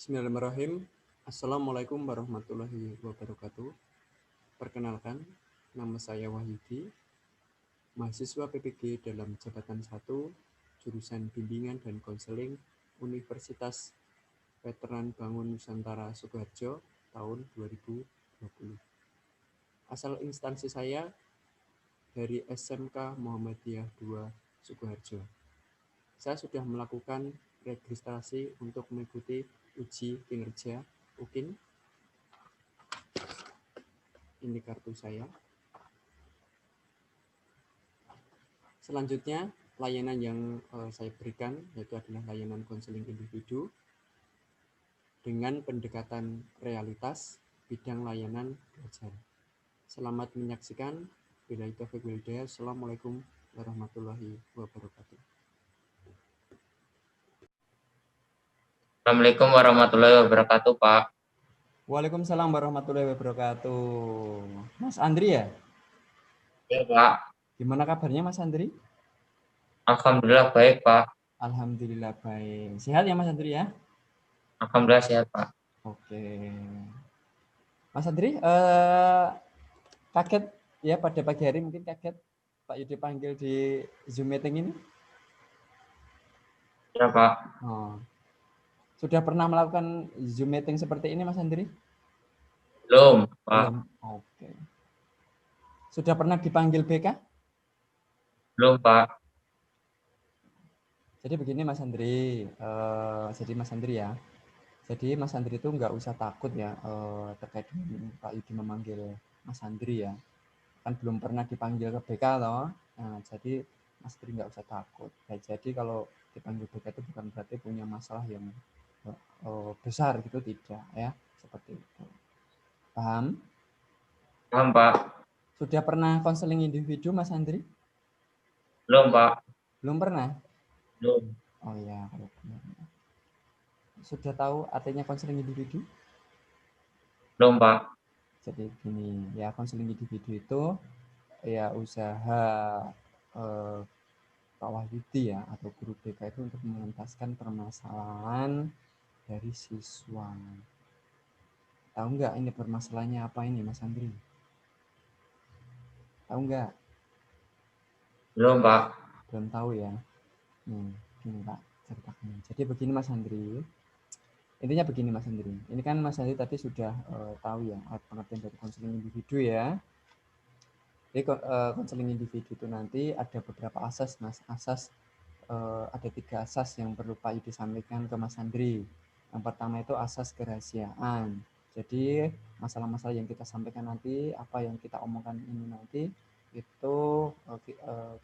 Bismillahirrahmanirrahim. Assalamualaikum warahmatullahi wabarakatuh. Perkenalkan, nama saya Wahyudi, mahasiswa PPG dalam Jabatan 1, jurusan Bimbingan dan Konseling Universitas Veteran Bangun Nusantara Sukoharjo tahun 2020. Asal instansi saya dari SMK Muhammadiyah 2 Sukoharjo. Saya sudah melakukan registrasi untuk mengikuti uji kinerja UKIN. Ini kartu saya. Selanjutnya, layanan yang saya berikan yaitu adalah layanan konseling individu dengan pendekatan realitas bidang layanan belajar. Selamat menyaksikan. Billahi taufiq wal hidayah. Assalamualaikum warahmatullahi wabarakatuh. Assalamualaikum warahmatullahi wabarakatuh, Pak. Waalaikumsalam warahmatullahi wabarakatuh. Mas Andri ya? Ya, Pak. Gimana kabarnya Mas Andri? Alhamdulillah baik, Pak. Alhamdulillah baik. Sehat ya Mas Andri ya? Alhamdulillah sehat, Pak. Oke. Mas Andri, kaget ya pada pagi hari mungkin kaget Pak Yudi panggil di Zoom meeting ini? Ya, Pak. Oh. Sudah pernah melakukan Zoom meeting seperti ini Mas Andri? Belum, Pak. Belum. Oke. Sudah pernah dipanggil BK? Belum, Pak. Jadi begini Mas Andri, ya. Jadi Mas Andri itu nggak usah takut ya terkait dengan Pak Yudi memanggil Mas Andri ya. Kan belum pernah dipanggil ke BK loh. Nah, jadi Mas Andri nggak usah takut. Ya, jadi kalau dipanggil BK itu bukan berarti punya masalah yang besar gitu, tidak ya, seperti itu. Paham? Paham, Pak. Sudah pernah konseling individu Mas Andri? Belum, Pak. Belum pernah? Belum. Oh ya, kalau belum. Sudah tahu artinya konseling individu? Belum, Pak. Jadi gini, ya konseling individu itu ya usaha Pak Wahyudi ya atau guru BK itu untuk mengentaskan permasalahan dari siswa. Tahu nggak ini permasalahannya apa ini Mas Andri? Tahu nggak? Belum, Pak. Belum tahu ya. Gini Pak, ceritakan. Jadi begini Mas Andri. Intinya begini Mas Andri. Ini kan Mas Andri tadi sudah tahu ya pengertian dari konseling individu ya. Jadi konseling individu itu nanti ada beberapa asas Mas. Ada 3 asas yang perlu Pak Yudi sampaikan ke Mas Andri. Yang pertama itu asas kerahasiaan. Jadi masalah-masalah yang kita sampaikan nanti, apa yang kita omongkan ini nanti itu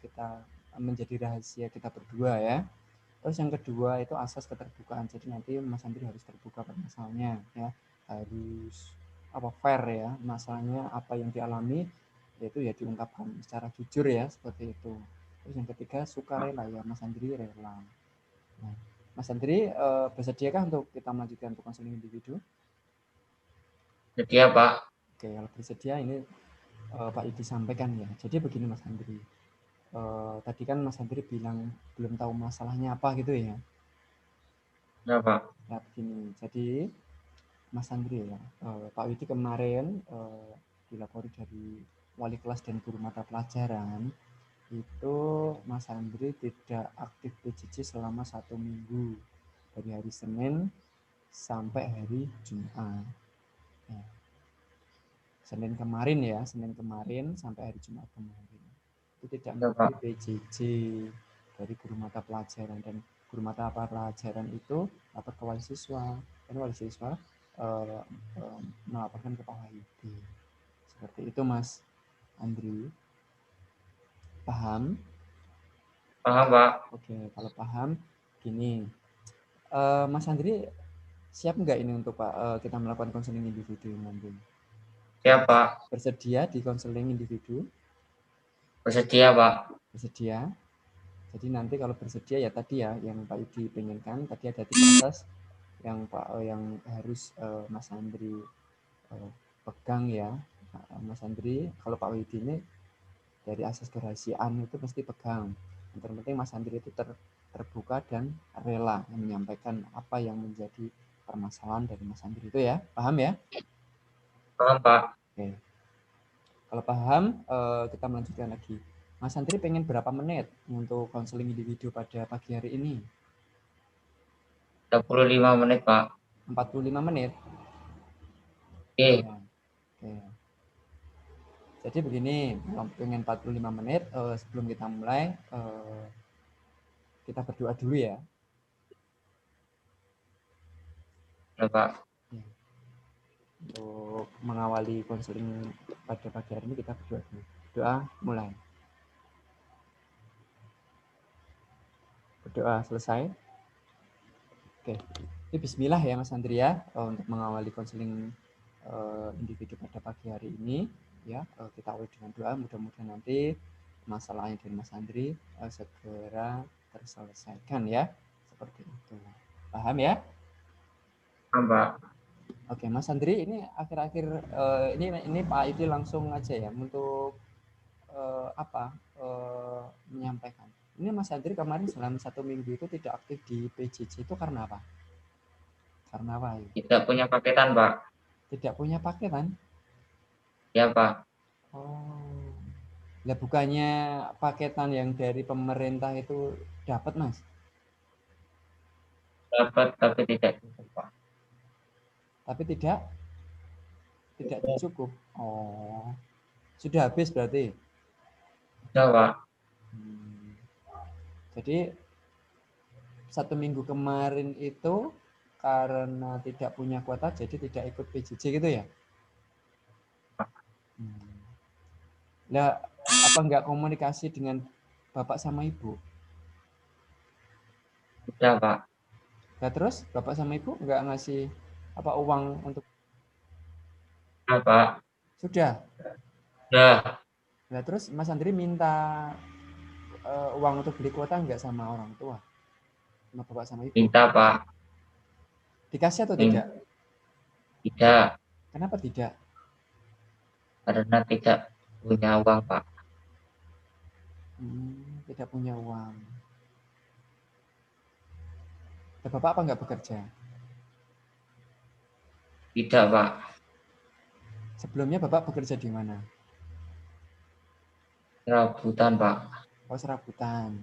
kita menjadi rahasia kita berdua ya. Terus yang kedua itu asas keterbukaan. Jadi nanti Mas Andri harus terbuka pada masalahnya ya. Harus fair ya, masalahnya apa yang dialami yaitu ya diungkapkan secara jujur ya, seperti itu. Terus yang ketiga sukarela ya, Mas Andri rela. Nah, Mas Andri bersediakah untuk kita melanjutkan untuk konseling individu? Sedia, Pak. Oke, kalau bersedia ini Pak Yudi sampaikan ya. Jadi begini Mas Andri. Tadi kan Mas Andri bilang belum tahu masalahnya apa gitu ya. Ya, Pak. Nah begini, jadi Mas Andri ya, Pak Yudi kemarin dilapori dari wali kelas dan guru mata pelajaran itu Mas Andri tidak aktif PJJ selama 1 minggu dari hari Senin sampai hari Jumat. Ya. Senin kemarin sampai hari Jumat kemarin itu tidak Ya, mengikuti Pak. PJJ dari guru mata pelajaran, dan guru mata pelajaran itu lapor ke wali siswa dan wali siswa melaporkan ke Pak Wahyudi. Seperti itu Mas Andri. Paham? Paham, Pak. Oke, kalau paham gini, Mas Andri siap nggak ini untuk kita melakukan konseling individu nanti? Siap, Pak. Bersedia di konseling individu? Bersedia, Pak. Bersedia. Jadi nanti kalau bersedia ya tadi ya yang Pak Yudi pengenkan tadi ada 3 asas yang yang harus Mas Andri pegang ya. Mas Andri kalau Pak Yudi ini dari asas kerahasiaan itu mesti pegang. Yang terpenting Mas Andri itu terbuka dan rela menyampaikan apa yang menjadi permasalahan dari Mas Andri itu ya. Paham ya? Paham, Pak. Oke. Kalau paham, kita melanjutkan lagi. Mas Andri pengen berapa menit untuk konseling individu pada pagi hari ini? 35 menit, Pak. 45 menit? Oke. Ya. Oke. Jadi begini, pengen 45 menit, sebelum kita mulai, kita berdoa dulu ya. Ya, Pak. Ya. Untuk mengawali konseling pada pagi hari ini kita berdoa dulu. Doa mulai. Berdoa selesai. Oke. Ini bismillah ya Mas Andri ya, untuk mengawali konseling individu pada pagi hari ini ya. Kita awali dengan doa, mudah-mudahan nanti masalahnya dari Mas Andri segera terselesaikan ya. Seperti itu. Paham ya? Paham, Pak. Oke, Mas Andri, ini akhir-akhir ini Pak Aidi langsung aja ya untuk menyampaikan. Ini Mas Andri kemarin selama 1 minggu itu tidak aktif di PJJ itu karena apa? Karena apa? Ya? Tidak punya paketan, Pak. Tidak punya paketan? Ya, Pak. Oh, lah bukannya paketan yang dari pemerintah itu dapat Mas? Dapat tapi tidak cukup, Pak. Tapi tidak cukup. Oh, sudah habis berarti? Sudah, Pak. Jadi 1 minggu kemarin itu karena tidak punya kuota jadi tidak ikut PJJ gitu ya? Nah, apa enggak komunikasi dengan bapak sama ibu? Sudah, Pak. Nah, terus bapak sama ibu enggak ngasih uang untuk Sudah, Pak. sudah? Sudah. Nah, terus Mas Andri minta uang untuk beli kuota enggak sama orang tua? Sama bapak sama ibu? Minta, Pak. Dikasih atau tidak? Tidak. Kenapa tidak? Karena tidak punya uang, Pak. Tidak punya uang. Dan bapak apa enggak bekerja? Tidak, Pak. Sebelumnya bapak bekerja di mana? Serabutan, Pak. Oh, serabutan.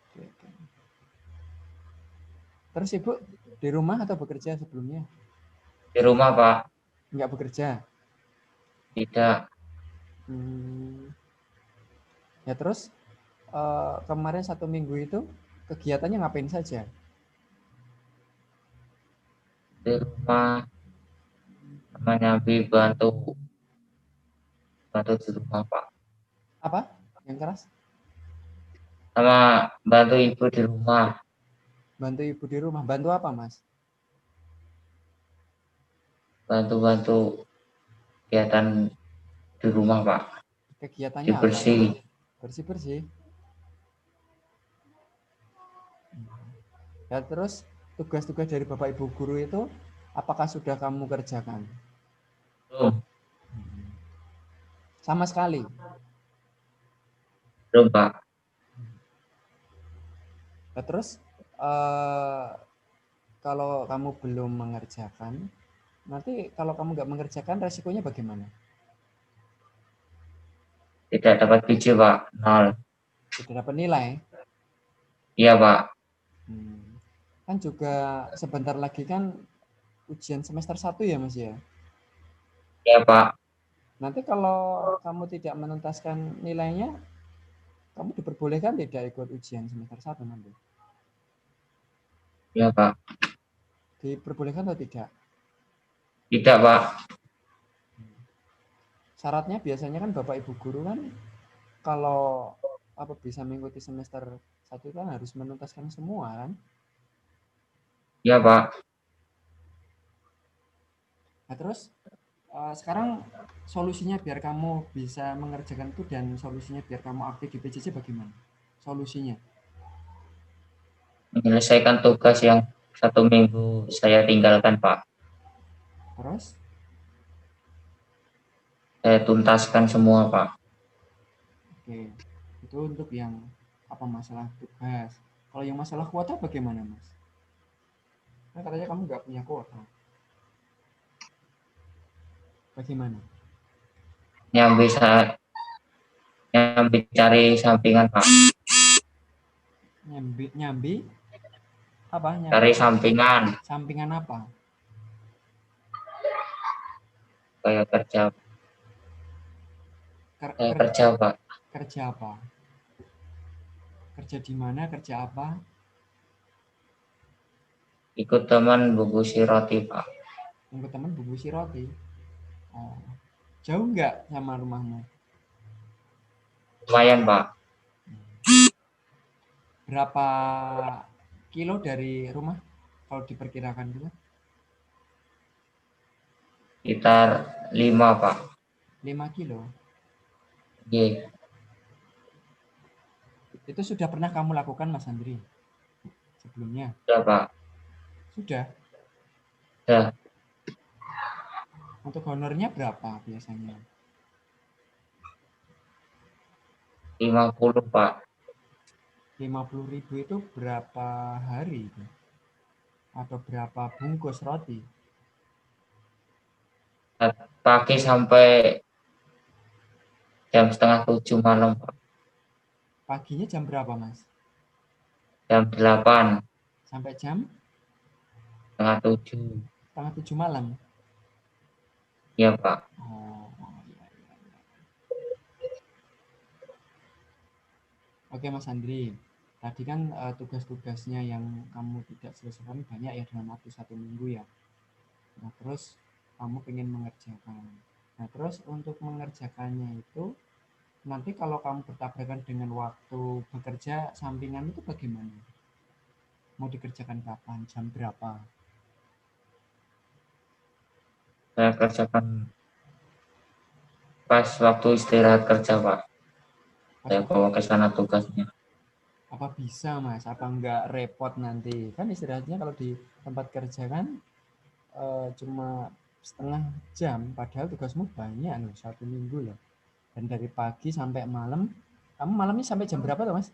Oke. Terus ibu di rumah atau bekerja sebelumnya? Di rumah, Pak. Enggak bekerja? Tidak. Ya terus kemarin 1 minggu itu kegiatannya ngapain saja? Di rumah namanya bantu di rumah, Pak. Apa? Yang keras? Sama bantu ibu di rumah. Bantu ibu di rumah. Bantu apa, Mas? Bantu kegiatan di rumah, Pak. Kegiatannya apa? Bersih. Bersih-bersih. Ya terus tugas-tugas dari Bapak Ibu guru itu apakah sudah kamu kerjakan? Belum. Sama sekali. Belum, Pak. Ya terus kalau kamu belum mengerjakan, nanti kalau kamu nggak mengerjakan resikonya bagaimana? Tidak dapat biji, Pak. 0. Tidak dapat nilai. Iya, Pak. Kan juga sebentar lagi kan ujian semester 1 ya, Mas ya? Iya, Pak. Nanti kalau kamu tidak menuntaskan nilainya, kamu diperbolehkan tidak ikut ujian semester 1 nanti? Iya, Pak. Diperbolehkan atau tidak? Tidak, Pak. Syaratnya biasanya kan Bapak Ibu guru kan kalau bisa mengikuti semester 1 kan harus menuntaskan semua kan? Iya, Pak. Nah, terus sekarang solusinya biar kamu bisa mengerjakan itu dan solusinya biar kamu aktif di PJJ bagaimana? Solusinya? Menyelesaikan tugas yang 1 minggu saya tinggalkan, Pak. Terus? Saya tuntaskan semua, Pak. Oke, itu untuk yang masalah tugas. Kalau yang masalah kuota bagaimana, Mas? Nah, katanya kamu nggak punya kuota. Bagaimana? Nyambi nyambi cari sampingan Pak. Nyambi apa? Cari sampingan Sampingan apa? kayak kerja. Saya Kerja, kerja Pak. kerja apa? Kerja di mana? Kerja apa? Ikut teman bungkusi roti Pak. Untuk teman bungkusi roti. Oh. Jauh nggak sama rumahmu? Lumayan Pak. Berapa kilo dari rumah kalau diperkirakan gitu? Sekitar 5 Pak. 5 kilo. Iya. Itu sudah pernah kamu lakukan Mas Andri sebelumnya? Sudah Pak. Sudah. Sudah. Untuk honornya berapa biasanya? 50 Pak. 50.000 itu berapa hari itu? Atau berapa bungkus roti? Pagi sampai jam setengah 7 malam Pak. Paginya jam berapa Mas? Jam 8 Sampai jam setengah 7. setengah 7 malam? Iya Pak. Oh, iya, iya. Oke Mas Andri, tadi kan tugas-tugasnya yang kamu tidak selesaikan banyak ya dalam waktu 1 minggu ya. Nah terus kamu pengen mengerjakan. Nah terus untuk mengerjakannya itu nanti kalau kamu bertabrakan dengan waktu bekerja sampingan itu bagaimana? Mau dikerjakan kapan? Jam berapa? Saya kerjakan pas waktu istirahat kerja Pak. Pas Saya waktu bawa ke sana tugasnya. apa bisa Mas? Apa enggak repot nanti? Kan istirahatnya kalau di tempat kerja kan cuma setengah jam, padahal tugasmu banyak loh 1 minggu loh. Dan dari pagi sampai malam, kamu malamnya sampai jam berapa tuh Mas?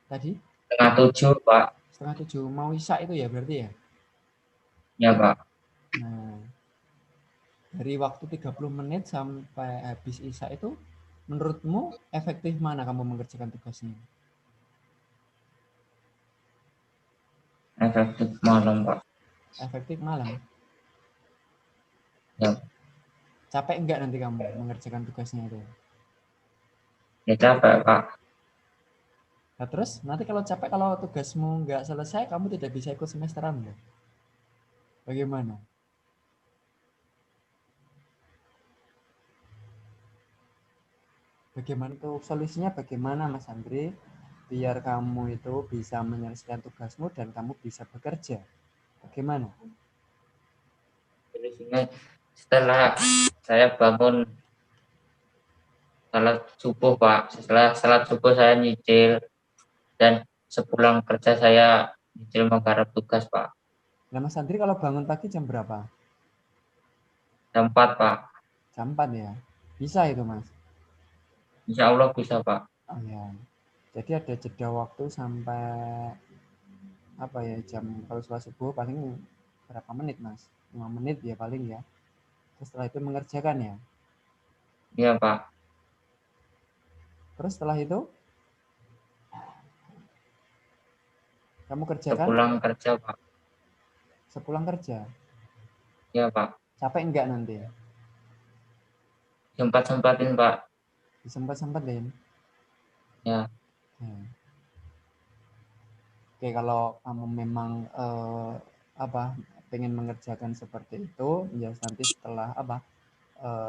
Tadi Setengah 7 Pak. setengah 7 mau isak itu ya berarti ya? Ya Pak. Nah, dari waktu 30 menit sampai habis isak itu, menurutmu efektif mana kamu mengerjakan tugasnya? Efektif malam Pak. Efektif malam. Ya, Capek enggak nanti kamu mengerjakan tugasnya itu? ya capek Pak. Nah, terus nanti kalau capek, kalau tugasmu nggak selesai, kamu tidak bisa ikut semesteran loh. Bagaimana? Bagaimana tuh solusinya bagaimana Mas Andri? Biar kamu itu bisa menyelesaikan tugasmu dan kamu bisa bekerja. Bagaimana? Solusinya setelah saya bangun salat subuh Pak. Setelah salat subuh saya nyicil dan sepulang kerja saya nyicil menggarap tugas Pak. Nah Mas Andri kalau bangun pagi jam berapa? Jam 4 Pak. Jam 4 ya? Bisa itu Mas? Insya Allah bisa Pak. Oh ya. Jadi ada jeda waktu sampai apa ya jam kalau sholat subuh paling berapa menit Mas? 5 menit ya paling ya. Terus setelah itu mengerjakan ya. Iya Pak. Terus setelah itu kamu kerjakan Sepulang kerja Pak. sepulang kerja. Iya Pak. Capek enggak nanti? Sempat-sempatin Pak. Disempat-sempatin. Ya. Ya. Oke, kalau kamu memang apa pengen mengerjakan seperti itu, ya nanti setelah apa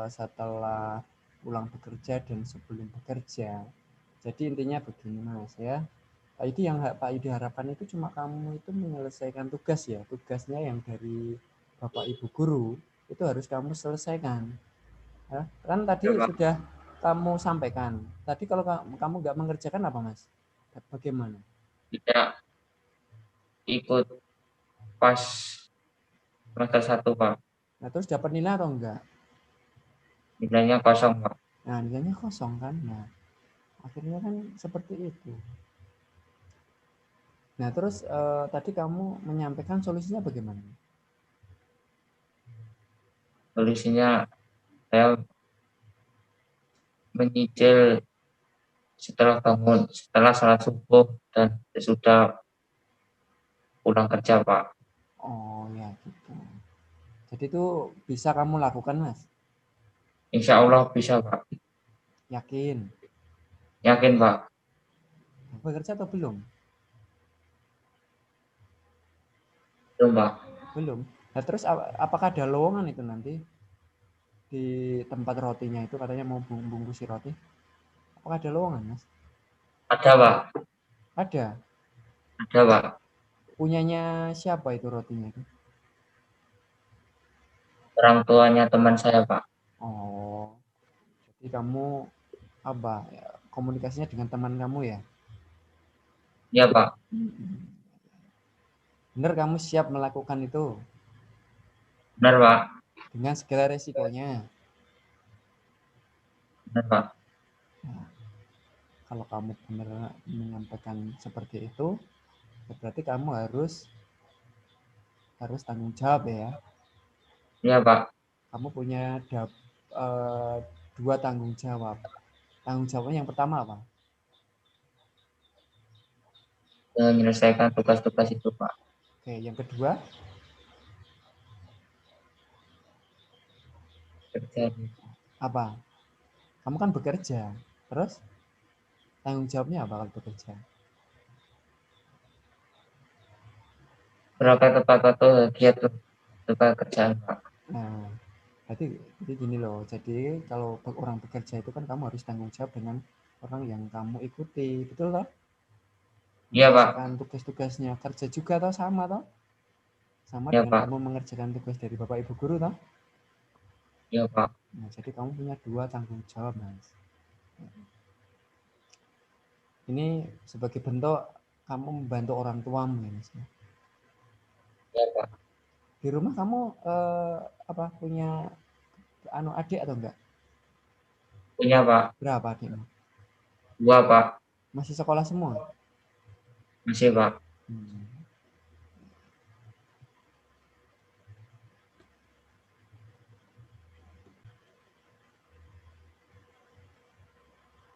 setelah pulang bekerja dan sebelum bekerja. Jadi intinya begini Mas ya. Itu yang Pak Yudi harapkan itu cuma kamu itu menyelesaikan tugas ya, tugasnya yang dari Bapak Ibu guru itu harus kamu selesaikan. Ya. Kan tadi Ya Pak. sudah kamu sampaikan. Tadi kalau kamu nggak mengerjakan apa Mas? Bagaimana? Tidak ikut pas semester 1 Pak. Nah, terus dapat nilai atau enggak? Nilainya kosong Pak. Nah, nilainya kosong kan. Nah, akhirnya kan seperti itu. Nah, terus tadi kamu menyampaikan solusinya bagaimana? Solusinya saya menyicil setelah bangun, setelah salat subuh dan sesudah pulang kerja, Pak. Oh ya gitu. Jadi itu bisa kamu lakukan, Mas? Insya Allah bisa, Pak. Yakin? Yakin, Pak. Bekerja atau belum? Belum, Pak. Belum. Nah, terus apakah ada lowongan itu nanti di tempat rotinya itu katanya mau bungkusi roti? Apakah ada lowongan, Mas? Ada, Pak. Ada. Ada, Pak. Punyanya siapa itu rotinya itu? Orang tuanya teman saya, Pak. Oh, jadi kamu apa ya, komunikasinya dengan teman kamu ya? Iya, Pak. Benar kamu siap melakukan itu Benar, Pak. dengan segala resikonya. Benar, Pak. Nah, kalau kamu benar menyampaikan seperti itu, berarti kamu harus harus tanggung jawab ya. Iya, Pak. Kamu punya eh, dua tanggung jawab. Tanggung jawabnya yang pertama apa? Menyelesaikan tugas-tugas itu, Pak. Oke, yang kedua Kerja. apa? Kamu kan bekerja. Terus tanggung jawabnya apa kalau bekerja? Berapa tepat waktu giat tempat kerjaan, Pak. Nah, jadi gini loh. Jadi kalau orang bekerja itu kan kamu harus tanggung jawab dengan orang yang kamu ikuti, betul toh? Iya, Pak. Mengerjakan tugas-tugasnya kerja juga toh sama toh? Sama Iya, dengan Pak. kamu mengerjakan tugas dari Bapak Ibu guru toh? Iya, Pak. Nah, jadi kamu punya dua tanggung jawab, Mas. Ini sebagai bentuk kamu membantu orang tuamu ya, Mas. Iya, Pak. Di rumah kamu apa punya adik atau enggak? Punya, Pak. Berapa adikmu? Dua, Pak. Masih sekolah semua? Masih, Pak. Hmm.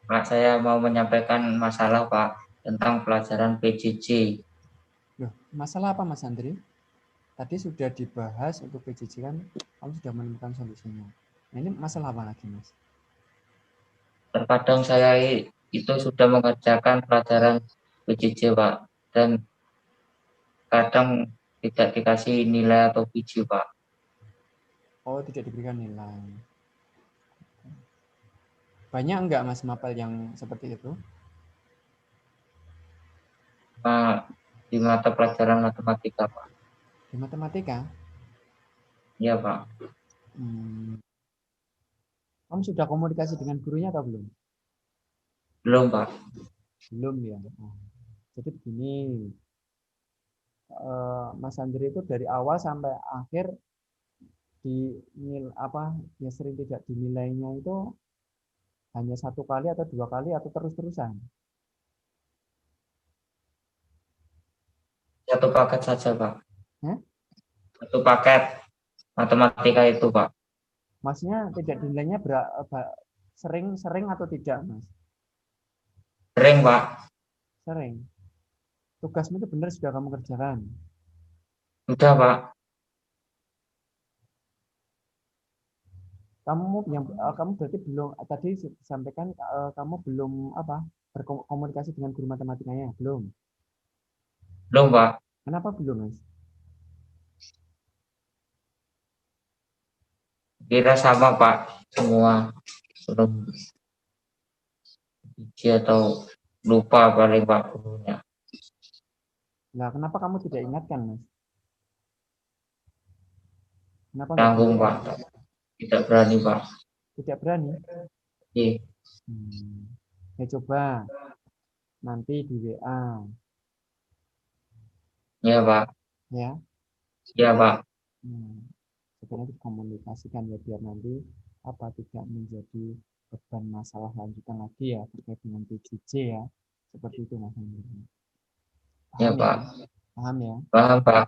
Pak, saya mau menyampaikan masalah, Pak, tentang pelajaran PJJ. Loh, masalah apa Mas Andri? Tadi sudah dibahas untuk PJJ kan kamu sudah menemukan solusinya. Nah, ini masalah apa lagi, Mas? Terkadang saya itu sudah mengerjakan pelajaran PJJ, Pak, dan kadang tidak dikasih nilai atau biji, Pak. Oh, tidak diberikan nilai. Banyak enggak Mas mapel yang seperti itu? Nah, di mata pelajaran matematika, Pak. Di matematika? Iya, Pak. Hmm, kamu sudah komunikasi dengan gurunya atau belum? Belum, Pak. Belum ya. Oh, jadi begini, Mas Andri itu dari awal sampai akhir di apa ya sering tidak dinilainya itu hanya satu kali atau dua kali atau terus-terusan. Satu paket saja, Pak. Hah? Satu paket matematika itu, Pak. Maksudnya tidak dinilainya sering-sering atau tidak, Mas? Sering, Pak. Sering. Tugasmu itu benar sudah kamu kerjakan. Sudah, Pak. Kamu berarti belum tadi disampaikan kamu belum apa berkomunikasi dengan guru matematikanya, belum. Belum, Pak. Kenapa belum, Mas? Kira sama, Pak. Semua belum biji atau lupa paling, Pak, gurunya. Nah, kenapa kamu tidak ingatkan, Mas? Kenapa nggak Tanggung, Pak. diingatkan? Tidak berani, Pak. Tidak berani. Iya, Hmm. Ya coba nanti di WA iya, Pak. ya. Iya, Pak. Hmm. Sebenarnya dikomunikasikan ya biar nanti apa tidak menjadi beban masalah lanjutan lagi ya terkait dengan PJJ ya. Seperti itu Mas Andri. Ya Paham ya? Pak, Paham ya? paham Pak.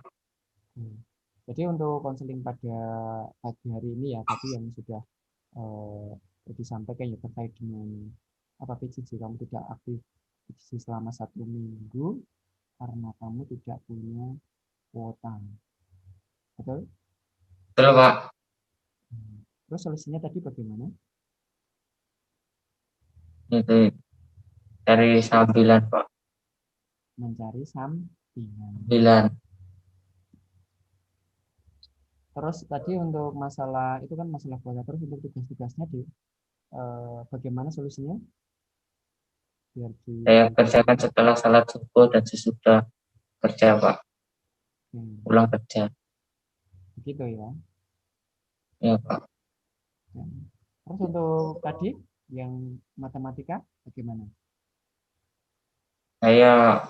Hmm. Jadi untuk konseling pada pagi hari ini ya, tadi yang sudah eh, disampaikan ya terkait dengan apa PJJ kamu tidak aktif PJJ selama 1 minggu karena kamu tidak punya kuota. Betul? Betul Pak, Hmm. Terus solusinya tadi bagaimana? itu dari sambilan Pak, Mencari sampingan. sambilan. Terus tadi untuk masalah itu kan masalah kuota. Terus untuk tugas-tugasnya di bagaimana solusinya? Biar di Saya kerjakan setelah salat subuh dan sesudah kerja Pak, hmm, pulang kerja. begitu ya. Ya Pak, Ya. Terus untuk tadi yang matematika bagaimana? saya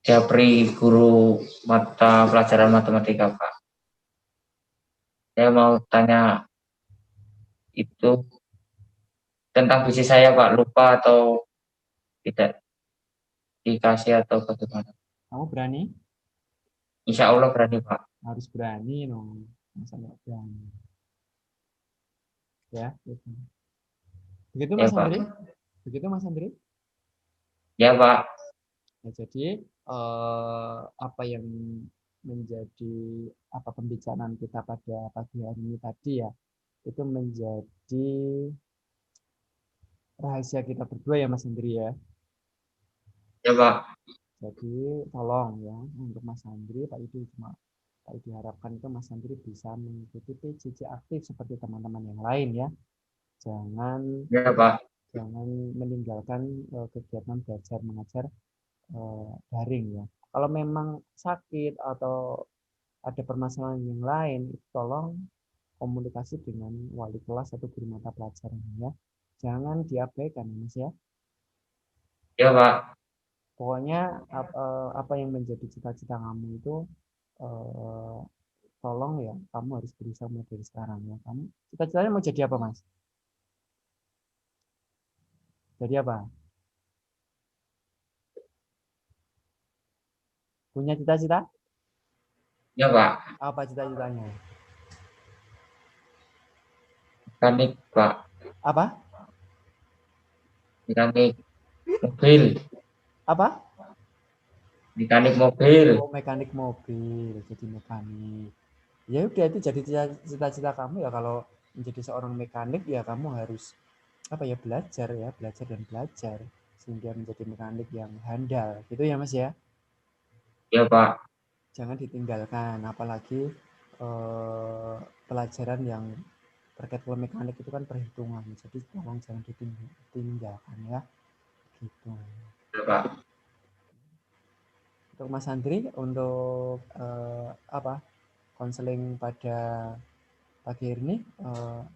japri guru mata pelajaran matematika Pak. Saya mau tanya itu tentang visi saya Pak, lupa atau tidak dikasih atau bagaimana? Kamu berani? Insya Allah berani Pak. Harus berani dong. Masa nggak berani? Ya, gitu. Begitu Ya Mas Andri? Pak, Begitu Mas Andri? ya Pak, Ya, jadi apa yang menjadi apa pembicaraan kita pada pagi hari ini tadi ya, itu menjadi rahasia kita berdua ya Mas Andri ya. ya Pak, Jadi tolong ya untuk Mas Andri, Pak Idi cuma Pak Idi harapkan itu Mas Andri bisa mengikuti PJJ aktif seperti teman-teman yang lain ya. Jangan ya Pak, jangan meninggalkan kegiatan belajar mengajar daring ya. Kalau memang sakit atau ada permasalahan yang lain, tolong komunikasi dengan wali kelas atau guru mata pelajaran ya. Jangan diabaikan Mas ya. ya Pak, Pokoknya apa yang menjadi cita-cita kamu itu eh, tolong ya, kamu harus berusaha mulai dari sekarang ya. Kamu cita-citanya mau jadi apa Mas? Jadi apa? Punya cita-cita? ya Pak. Apa cita-citanya? Mekanik Pak, Apa? mekanik mobil, Apa? mekanik mobil. Oh, mekanik mobil, jadi mekanik. Ya udah itu jadi cita-cita kamu ya kalau menjadi seorang mekanik ya kamu harus apa ya belajar dan belajar sehingga menjadi mekanik yang handal gitu ya Mas ya. Ya Pak, Jangan ditinggalkan apalagi eh, pelajaran yang terkait dengan mekanik itu kan perhitungan. Jadi tolong jangan ditinggalkan ya gitu. ya Pak. Untuk Mas Andri untuk apa konseling pada pagi hari ini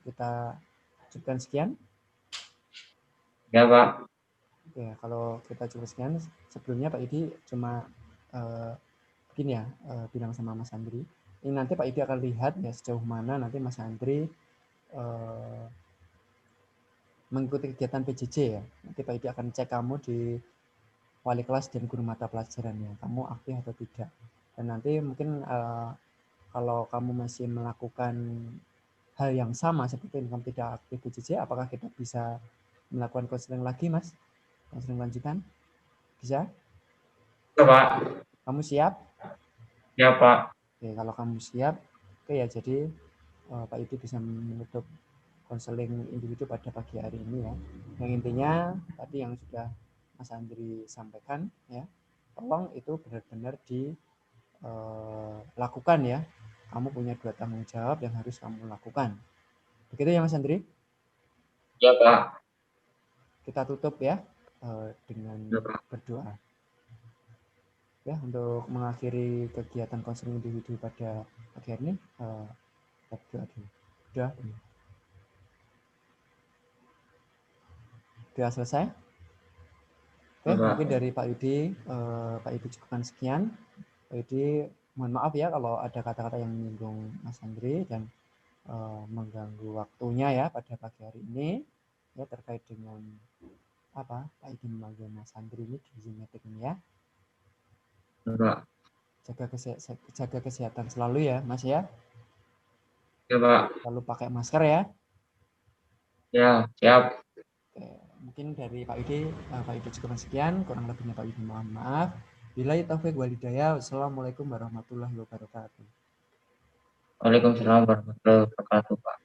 kita cukupkan sekian. Ya Pak, Ya, kalau kita cukup sekian, sebelumnya Pak Idi cuma eh, begini ya, bilang sama Mas Andri. Ini nanti Pak Idi akan lihat ya sejauh mana nanti Mas Andri eh, mengikuti kegiatan PJJ ya. Nanti Pak Idi akan cek kamu di wali kelas dan guru mata pelajaran ya, kamu aktif atau tidak. Dan nanti mungkin kalau kamu masih melakukan hal yang sama seperti kamu tidak aktif PJJ, apakah kita bisa melakukan konseling lagi, Mas? Konseling lanjutan? Bisa? ya Pak, Kamu siap? ya Pak. Oke, kalau kamu siap, oke ya. Jadi Pak Idi bisa menutup konseling individu pada pagi hari ini ya. Yang intinya tadi yang sudah Mas Andri sampaikan ya, tolong itu benar-benar dilakukan ya. Kamu punya 2 tanggung jawab yang harus kamu lakukan. Begitu ya Mas Andri? Ya Pak, Kita tutup ya dengan ya Pak. berdoa. Ya, untuk mengakhiri kegiatan konseling individu pada pagi hari ini, kita berdoa dulu. Doa dulu. Doa selesai. Oke, Ya mungkin Pak. dari Pak Yudi, Pak Yudi cukupkan sekian. Pak Yudi, mohon maaf ya kalau ada kata-kata yang menyinggung Mas Andri dan mengganggu waktunya ya pada pagi hari ini ya terkait dengan apa Pak Yudi memanggil Mas Andri ini di Zoom meeting ini ya. Pak. Jaga kesehatan selalu ya, Mas ya. Ya, Pak. Selalu pakai masker ya. Ya, siap. Oke, mungkin dari Pak Yudi cukup sekian, kurang lebihnya Pak Yudi mohon maaf. Billahi taufik wal hidayah. Wassalamualaikum warahmatullahi wabarakatuh. Waalaikumsalam warahmatullahi wabarakatuh, Pak.